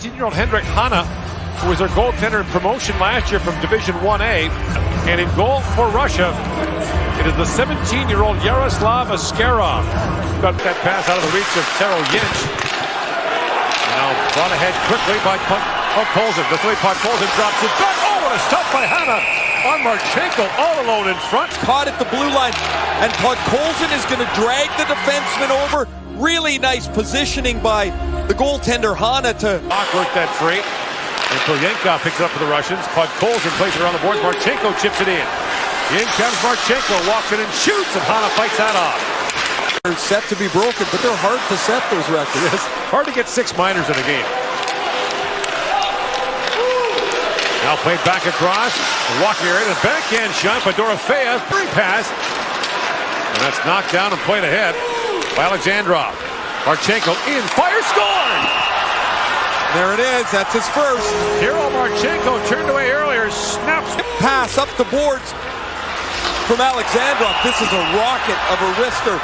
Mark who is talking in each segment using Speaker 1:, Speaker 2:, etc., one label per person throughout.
Speaker 1: 17-year-old Hendrik Hanna, who was their goaltender in promotion last year from Division 1A. And in goal for Russia, it is the 17-year-old Yaroslav Askarov. Got that pass out of the reach of Tero Yinch. Now brought ahead quickly by Podkolzin. This way Podkolzin drops it back. Oh, what a stop by Hanna on Marchenko, all alone in front.
Speaker 2: Caught at the blue line, and Podkolzin is going to drag the defenseman over. Really nice positioning by the goaltender Hanna to
Speaker 1: work that free. And Polyenkov picks it up for the Russians. Podkolzin plays it around the boards. Marchenko chips it in. In comes Marchenko, walks in and shoots, and Hanna fights that off.
Speaker 2: They're set to be broken, but they're hard to set those records.
Speaker 1: It's hard to get 6 minors in a game. Now played back across. Walking area, a backhand shot by Dorofeyev. Free pass. And that's knocked down and played ahead by Alexandrov. Marchenko in, fire, score!
Speaker 2: There it is, that's his first.
Speaker 1: Hero Marchenko turned away earlier, snaps.
Speaker 2: Pass up the boards from Alexandrov. This is a rocket of a wrister.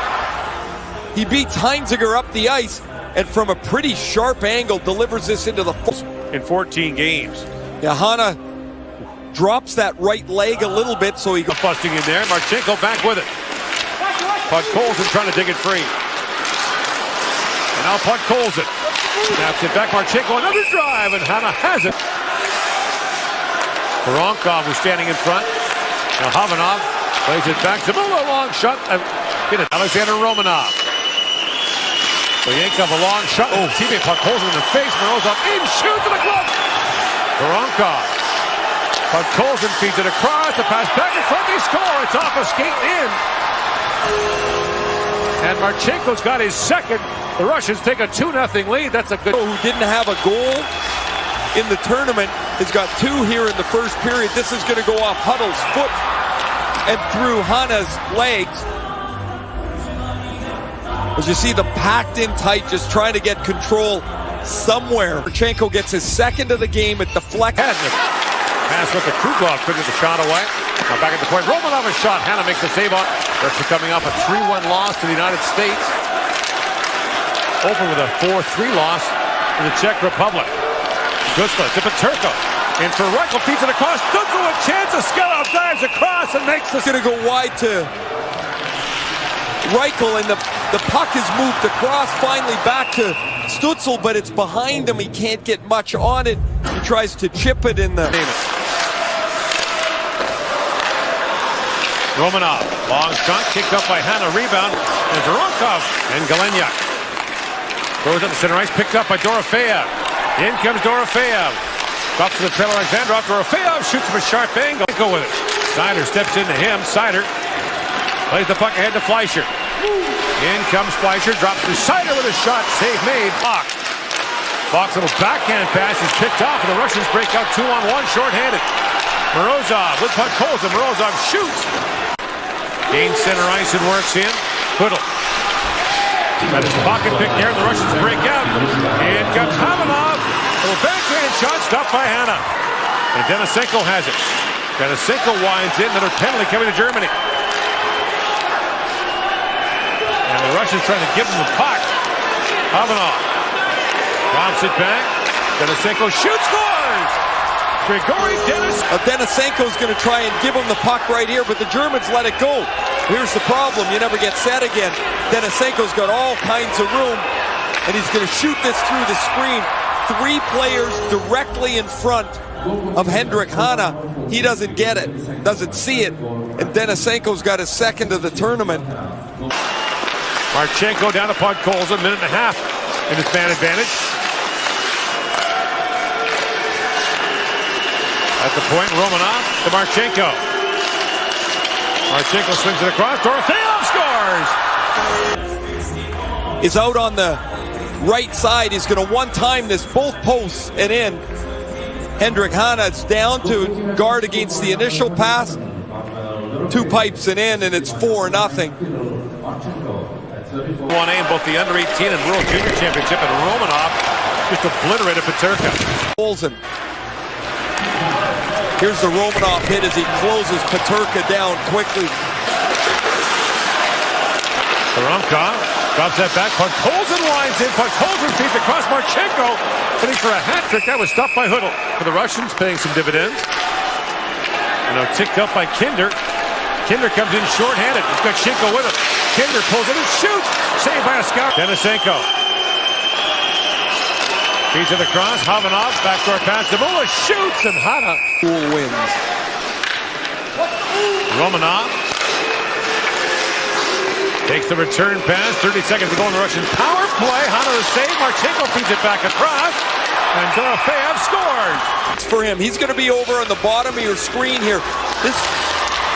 Speaker 2: He beats Heinziger up the ice, and from a pretty sharp angle delivers this into the
Speaker 1: in 14 games.
Speaker 2: Yeah, Hanna drops that right leg a little bit, so he goes
Speaker 1: busting in there. Marchenko back with it. Podkolzin trying to dig it free. And now Podkolzin snaps it back. Marchenko, another drive, and Hanna has it. Voronkov was standing in front. Now Havanov plays it back. Zamula, long shot. Get it. Alexander Romanov. Polyenkov, a long shot. Oh, teammate Podkolzin in the face. Morozov in, shoots to the glove. Voronkov. Podkolzin feeds it across. The pass back in front. They score. It's off a skate in. And Marchenko's got his second. The Russians take a 2-0 lead. That's a good...
Speaker 2: Who didn't have a goal in the tournament has got 2 here in the first period. This is going to go off Huddle's foot and through Hanna's legs. As you see, the packed in tight, just trying to get control somewhere. Marchenko gets his second of the game at the flex.
Speaker 1: Pass with the Krugov, couldn't get the shot away. Now back at the point, Romanov a shot. Hanna makes the save on. Russia coming off a 3-1 loss to the United States. Open with a 4-3 loss in the Czech Republic. Gustla to Peterka. And for Reichel, feeds it across. Stutzel with chance. Askarov dives across and makes this.
Speaker 2: Going to go wide to Reichel, and the puck is moved across, finally back to Stutzel, but it's behind him. He can't get much on it. He tries to chip it in the...
Speaker 1: Romanov, long shot, kicked up by Hanna, rebound, and Voronkov and Galeniuk. Goes up the center ice, picked up by Dorofeyev. In comes Dorofeyev. Drops to the trailer, Alexandrov. Dorofeyev shoots from a sharp angle. Go with it. Seider steps into him. Seider plays the puck ahead to Fleischer. In comes Fleischer, drops to Seider with a shot. Save made. Fox. Fox, little backhand pass is picked off, and the Russians break out 2-on-1, shorthanded. Morozov with Podkolzin. Morozov shoots. Gains center ice and works in. Hudl. Got his pocket pick there, and the Russians break out. In comes Havanov. Little backhand shot stopped by Hanna. And Denisenko has it. Denisenko winds in. Another penalty coming to Germany. And the Russians trying to give him the puck. Havanov drops it back. Denisenko shoots, scores! Grigori
Speaker 2: Denisenko's going to try and give him the puck right here, but the Germans let it go. Here's the problem. You never get set again. Denisenko's got all kinds of room, and he's going to shoot this through the screen. 3 players directly in front of Hendrik Hanna. He doesn't get it, doesn't see it, and Denisenko's got his second of the tournament.
Speaker 1: Marchenko down to Podkolzin, 1.5 minutes in his man advantage. At the point, Romanov to Marchenko. Marchenko swings it across. Dorofeyev scores!
Speaker 2: Is out on the right side. He's going to one-time this, both posts and in. Hendrik Hanna's down to guard against the initial pass. 2 pipes and in, and it's 4-0.
Speaker 1: 1A in both the under-18 and World Junior Championship, and Romanov just obliterated Peterka.
Speaker 2: Here's the Romanov hit as he closes Peterka down quickly.
Speaker 1: Voronkov Drops that back. Podkolzin winds in. Podkolzin feeds across Marchenko. Hitting for a hat trick. That was stopped by Hudl. For the Russians, paying some dividends. And now ticked up by Kinder. Kinder comes in short-handed. He's got Shinko with him. Kinder pulls it and shoots. Saved by a scout. Denisenko. Feeds to the cross. Havanov. Backdoor pass to Mula. Shoots. And Hana.
Speaker 2: Cool wins.
Speaker 1: Romanov. Takes the return pass. 30 seconds to go in the Russian power play. Hana the save. Marchenko feeds it back across. And Dorofeyev scores.
Speaker 2: It's for him. He's going to be over on the bottom of your screen here. This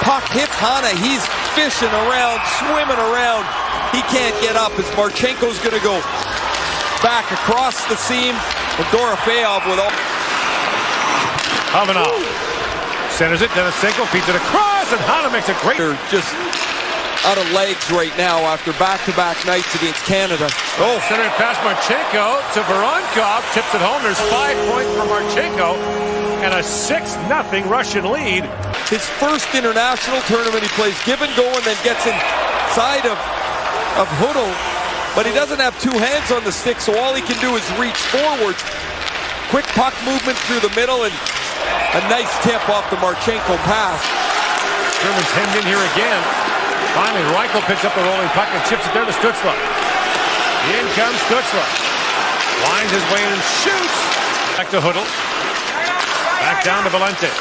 Speaker 2: puck hits Hana. He's fishing around, swimming around. He can't get up as Marchenko's going to go back across the seam. And Dorofeyev with all.
Speaker 1: Havanov centers it. Denisenko feeds it across. And Hana makes a great.
Speaker 2: They're just out of legs right now after back-to-back nights against Canada.
Speaker 1: Oh, center pass Marchenko to Voronkov. Tips it home. There's 5 points for Marchenko. And a 6-0 Russian lead.
Speaker 2: His first international tournament, he plays give and go and then gets inside of Hudl. But he doesn't have two hands on the stick, so all he can do is reach forward. Quick puck movement through the middle and a nice tip off the Marchenko pass.
Speaker 1: Germans hemmed in here again. Finally, Reichel picks up the rolling puck and chips it there to Stutzla. In comes Stutzla. Winds his way in and shoots. Back to Hudl. Back down to Valente.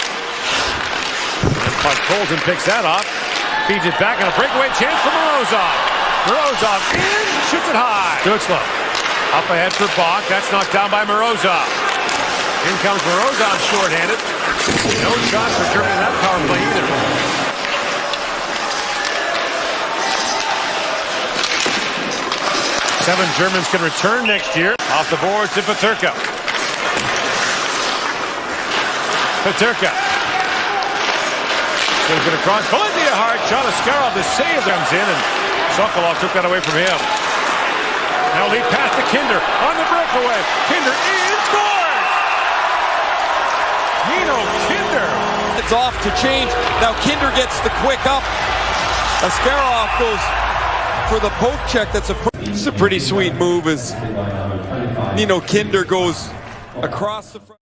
Speaker 1: And Podkolzin picks that off. Feeds it back and a breakaway chance for Morozov. Morozov in, shoots it high. Stutzla. Up ahead for Bach. That's knocked down by Morozov. In comes Morozov short-handed. No shots for Germany in that power play either. 7 Germans can return next year. Off the boards to Peterka. Peterka. Gives it across. Valentia hard shot. Askarov, the save comes in, and Sokolov took that away from him. Now lead pass to Kinder on the breakaway. Kinder in, scores! Nino Kinder.
Speaker 2: It's off to change. Now Kinder gets the quick up. Askarov goes for the poke check. It's a pretty sweet move as Nino Kinder goes across the front.